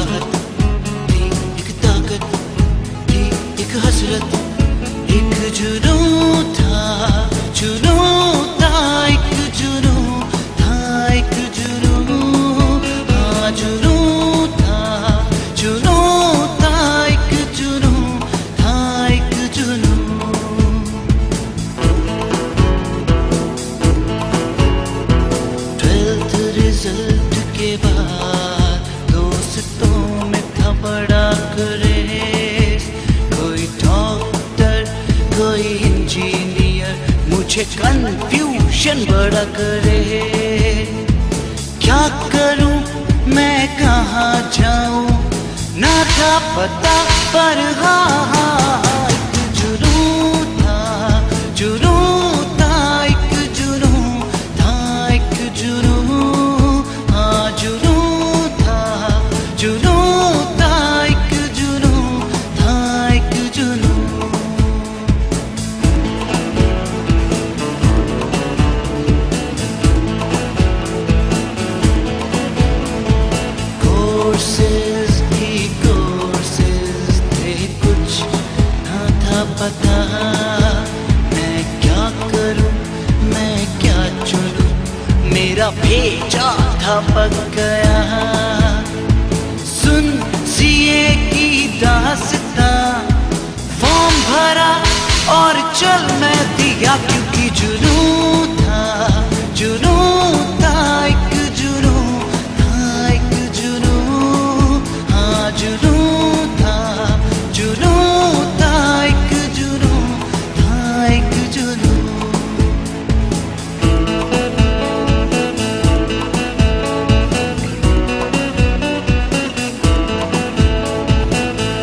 चाहत थी, एक ताकत थी, एक हसरत, एक जुनून था, जुनून था, एक जुनून था, एक जुनून, हाँ जुनून था, जुनून था, एक जुनून था, एक जुनून। 12th रिजल्ट के बाद दोस्तों में था बड़ा क्रेज, कोई डॉक्टर कोई इंजीनियर, मुझे कंफ्यूजन बड़ा करे। क्या करूं मैं कहाँ जाऊं ना था पता, पर हाँ एक जुनून था, जुनून था, एक जुनून था, एक जुनून, हाँ जुनून था, जुनून था, एक जुनून था, एक जुनून। कोर्सेज ही कोर्सेज थे, कुछ ना था पता, मैं क्या करूं मैं क्या चुनूं, मेरा भेजा था पक गया। सुन सीए की दास्तां, फॉर्म भरा और चल मैं दिया, क्योंकि जुनून था, जुनून था, एक जुनून था, एक जुनून, हाँ जुनून था, जुनून था, एक जुनून था, एक जुनून।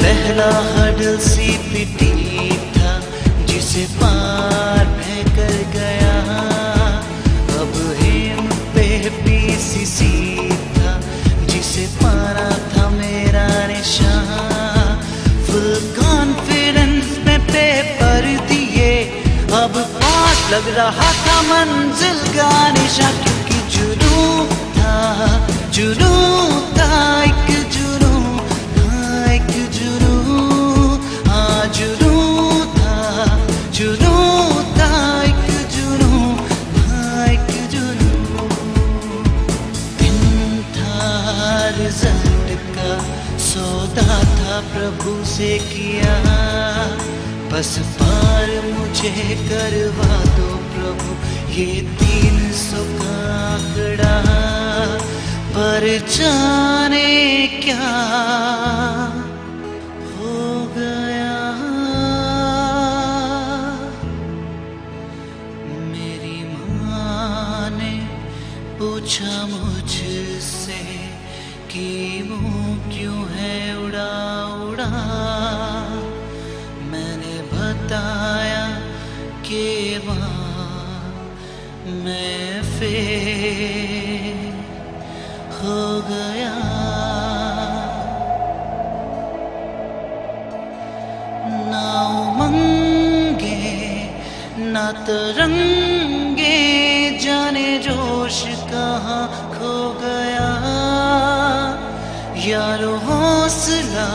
पहला हडल सीपीटी था, जिसे पार मैं कर गया। अब एम पे पीसीसी था, जिसे पाना था मेरा निशान। फुल कॉन्फिडेंस में पेपर दिए, अब पास लग रहा था मंजिल का निशान, क्योंकि जुनून था, जुनून था, एक जुनून था, एक जुनून, हाँ जुनून था, जुनून था, एक जुनून था, एक जुनून। दिन था रिजल्ट का, सौदा था प्रभु से किया, बस पार मुझे करवा दो प्रभु ये 300 का आंकड़ा। पर जाने क्या हो गया, मेरी माँ ने पूछा मुझसे कि मुँह क्यों है उड़ा उड़ा। मैंने बताया कि माँ मैं फेल हो गया। ना उमंगे ना तरंगे, जाने जोश कहाँ खो गया। यारो हौसला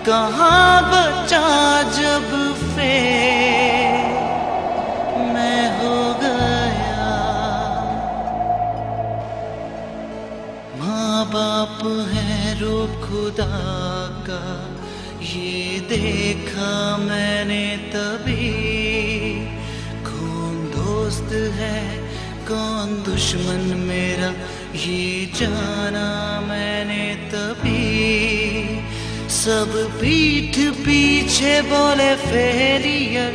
कहाँ बचा जब फेल मैं हो गया। माँ बाप है रूप खुदा का, ये देखा मैंने तभी। कौन दोस्त है कौन दुश्मन मेरा, ये जाना मैंने तभी। सब पीठ पीछे बोले फेलियर,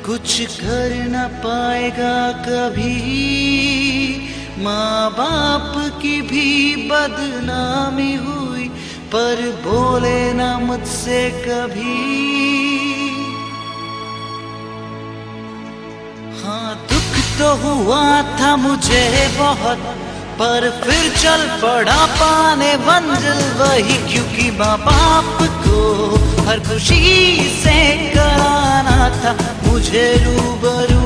कुछ कर न पाएगा कभी। माँ बाप की भी बदनामी हुई, पर बोले ना मुझसे कभी। हाँ दुख तो हुआ था मुझे बहुत, पर फिर चल पड़ा पाने मंजिल वही। क्योंकि माँ बाप को हर खुशी से कराना था मुझे रूबरू।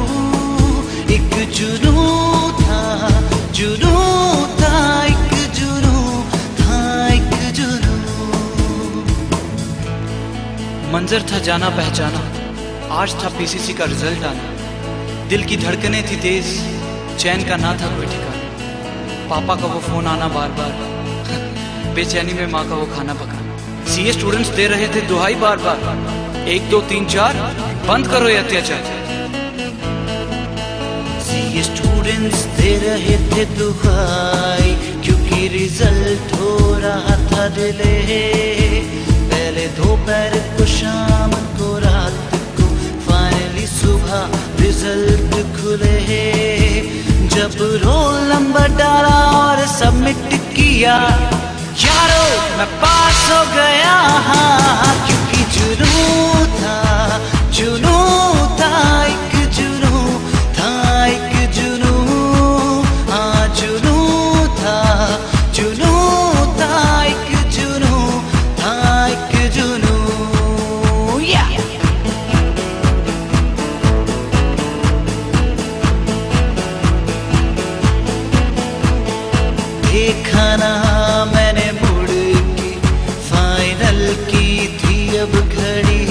एक जुनून था, जुनून था, एक जुनून था, एक जुनून। मंजर था जाना पहचाना, आज था पीसीसी का रिजल्ट आना। दिल की धड़कनें थी तेज, चैन का ना था कोई ठिकाना। पापा का वो फोन आना बार बार, बेचैनी में माँ का वो खाना पकाना। सीए स्टूडेंट्स दे रहे थे दुहाई बार बार, 1 2 3 4 बंद करो ये अत्याचार। सीए स्टूडेंट्स दे रहे थे दुहाई, क्योंकि रिजल्ट हो रहा था डिले। पहले दोपहर को, शाम को, रात को, फाइनली सुबह रिजल्ट खुले। जब रोल नंबर डाला और सबमिट किया, यारो मैं पास हो गया। क्योंकि जुनून था, जुनून था, एक जुनून था, एक जुनून। हाँ जुनून था, जुनून था, एक जुनून था, एक जुनून। देखा ना मैंने मुड़ के, फाइनल की थी अब घड़ी।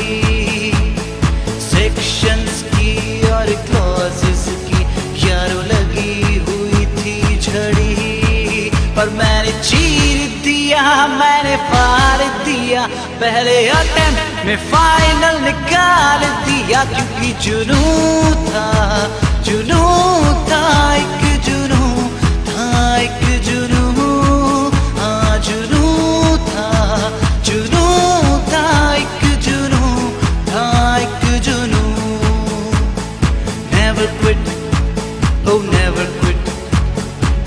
सेक्शंस की और क्लॉसेस की यारों लगी हुई थी झड़ी। पर मैंने चीर दिया, मैंने पार दिया, पहले अटेम्प्ट में फाइनल निकाल दिया। क्योंकि जुनून था, जुनून था, एक जुनून था, एक जुनून। हाँ जुनून था, जुनून था, एक जुनून था, एक जुनून। Never quit, oh never quit.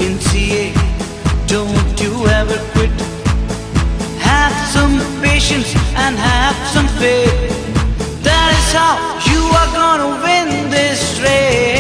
In CA, don't you ever quit. Have some patience and have some faith. That is how you are gonna win this race.